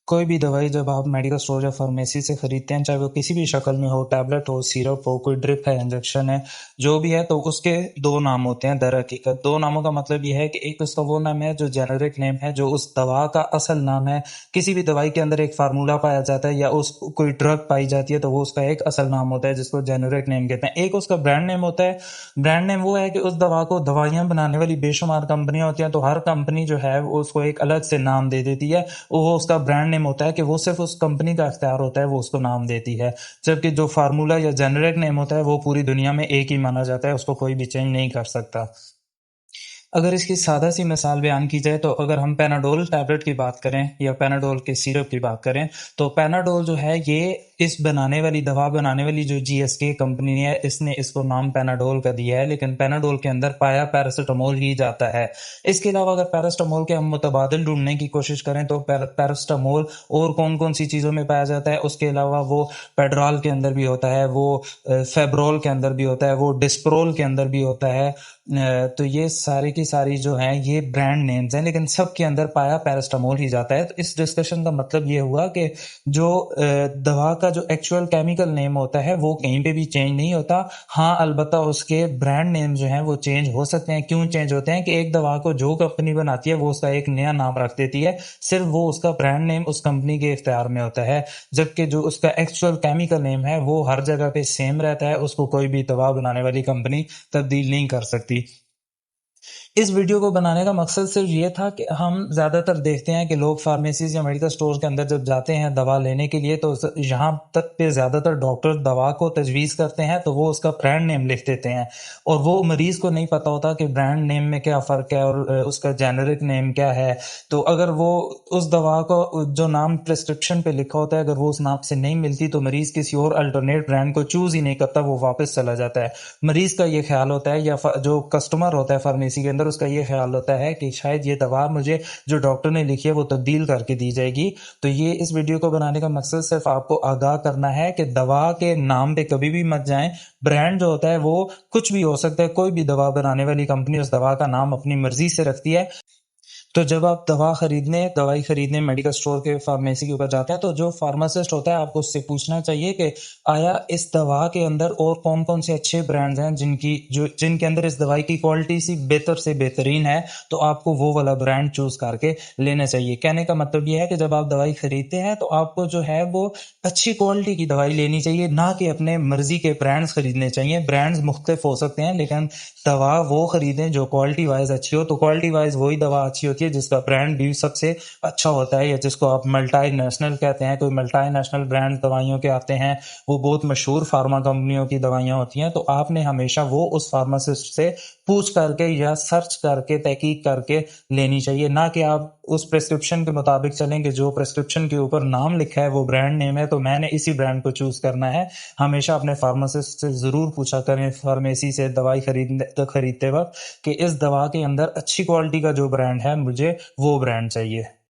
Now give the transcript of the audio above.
कोई भी दवाई जब आप मेडिकल स्टोर या फार्मेसी से खरीदते हैं, चाहे वो किसी भी शक्ल में हो, टैबलेट हो, सिरप हो, कोई ड्रिप है, इंजेक्शन है, जो भी है, तो उसके दो नाम होते हैं दर हकीकत। दो नामों का मतलब ये है कि एक उसका वो नाम है जो जेनेरिक नेम है, जो उस दवा का असल नाम है। किसी भी दवाई के अंदर एक फार्मूला पाया जाता है या उस कोई ड्रग पाई जाती है तो वो उसका एक असल नाम होता है जिसको जेनेरिक नेम कहते हैं। एक उसका ब्रांड नेम होता है। ब्रांड नेम वो है कि उस दवा को दवाइयां बनाने वाली बेशुमार कंपनियां होती हैं, तो हर कंपनी जो है वो उसको एक अलग से नाम दे देती है। वो उसका ब्रांड नेम होता है कि वो सिर्फ उस कंपनी का इख्तियार होता है, वो उसको नाम देती है। जबकि जो फार्मूला या जेनेरिक नेम होता है वो पूरी दुनिया में एक ही माना जाता है, उसको कोई भी चेंज नहीं कर सकता। अगर इसकी सादा सी मिसाल बयान की जाए तो अगर हम पैनाडोल टैबलेट की बात करें या पैनाडोल के सिरप की बात करें, तो पैनाडोल जो है ये इस दवा बनाने वाली जो जीएसके कंपनी है, इसने इसको नाम पैनाडोल का दिया है, लेकिन पैनाडोल के अंदर पाया पैरासिटामोल ही जाता है। इसके अलावा अगर पैरासिटामोल के हम मुतबादिल ढूंढने की कोशिश करें तो पैरासिटामोल और कौन कौन सी चीज़ों में पाया जाता है, उसके अलावा वो पेड्रॉल के अंदर भी होता है, वो फेब्रोल के अंदर भी होता है, वो डिस्प्रोल के अंदर भी होता है। तो ये सारी की सारी जो हैं ये ब्रांड नेम्स हैं, लेकिन सब के अंदर पाया पैरासिटामोल ही जाता है। तो इस डिस्कशन का मतलब ये हुआ कि जो दवा का जो एक्चुअल केमिकल नेम होता है वो कहीं पे भी चेंज नहीं होता। हाँ, अलबत्ता उसके ब्रांड नेम जो हैं वो चेंज हो सकते हैं। क्यों चेंज होते हैं कि एक दवा को जो कंपनी बनाती है वो उसका एक नया नाम रख देती है, सिर्फ वो उसका ब्रांड नेम उस कंपनी के इख्तियार में होता है, जबकि जो उसका एक्चुअल केमिकल नेम है वो हर जगह पे सेम रहता है। उसको कोई भी दवा बनाने वाली कंपनी तब्दील नहीं कर सकती। इस वीडियो को बनाने का मकसद सिर्फ ये था कि हम ज़्यादातर देखते हैं कि लोग फार्मेसीज या मेडिकल स्टोर के अंदर जब जाते हैं दवा लेने के लिए, तो यहाँ तक पे ज़्यादातर डॉक्टर दवा को तजवीज़ करते हैं तो वो उसका ब्रांड नेम लिख देते हैं, और वो मरीज़ को नहीं पता होता कि ब्रांड नेम में क्या फ़र्क है और उसका जेनेरिक नेम क्या है। तो अगर वो उस दवा को जो नाम प्रिस्क्रिप्शन पे लिखा होता है अगर वो उस नाम से नहीं मिलती तो मरीज़ किसी और अल्टरनेट ब्रांड को चूज़ ही नहीं करता, वो वापस चला जाता है। मरीज़ का ये ख्याल होता है या जो कस्टमर होता है फार्मेसी के अंदर, उसका ये ख्याल होता है कि शायद ये दवा मुझे जो डॉक्टर ने लिखी है वो तब्दील करके दी जाएगी। तो ये इस वीडियो को बनाने का मकसद सिर्फ आपको आगाह करना है कि दवा के नाम पे कभी भी मत जाएं। ब्रांड जो होता है वो कुछ भी हो सकता है, कोई भी दवा बनाने वाली कंपनी उस दवा का नाम अपनी मर्जी से रखती है। तो जब आप दवाई खरीदने मेडिकल स्टोर के फार्मेसी के ऊपर जाते हैं तो जो फार्मासिस्ट होता है आपको उससे पूछना चाहिए कि आया इस दवा के अंदर और कौन कौन से अच्छे ब्रांड्स हैं जिनके अंदर इस दवाई की क्वालिटी सी बेहतर से बेहतरीन है, तो आपको वो वाला ब्रांड चूज करके लेना चाहिए। कहने का मतलब ये है कि जब आप दवाई खरीदते हैं तो आपको जो है वो अच्छी क्वालिटी की दवाई लेनी चाहिए, ना कि अपने मर्जी के ब्रांड्स खरीदने चाहिए। ब्रांड्स मुख्तलिफ हो सकते हैं लेकिन दवा वो खरीदें जो क्वालिटी वाइज अच्छी हो। तो क्वालिटी वाइज वही दवा अच्छी होती है जिसका ब्रांड भी सबसे अच्छा होता है, या जिसको आप मल्टी नेशनल कहते हैं। कोई मल्टी नेशनल ब्रांड दवाइयों के आते हैं, वो बहुत मशहूर फार्मा कंपनियों की दवाइयां होती हैं। तो आपने हमेशा वो उस फार्मासिस्ट से पूछ करके या सर्च करके तहकीक करके लेनी चाहिए, ना कि आप उस प्रेस्क्रिप्शन के मुताबिक चलें कि जो प्रेस्क्रिप्शन के ऊपर नाम लिखा है वो ब्रांड नेम है तो मैंने इसी ब्रांड को चूज करना है। हमेशा अपने फार्मासिस्ट से जरूर पूछा करें फार्मेसी से दवाई खरीदते वक्त कि इस दवा के अंदर अच्छी क्वालिटी का जो ब्रांड है मुझे वो ब्रांड चाहिए।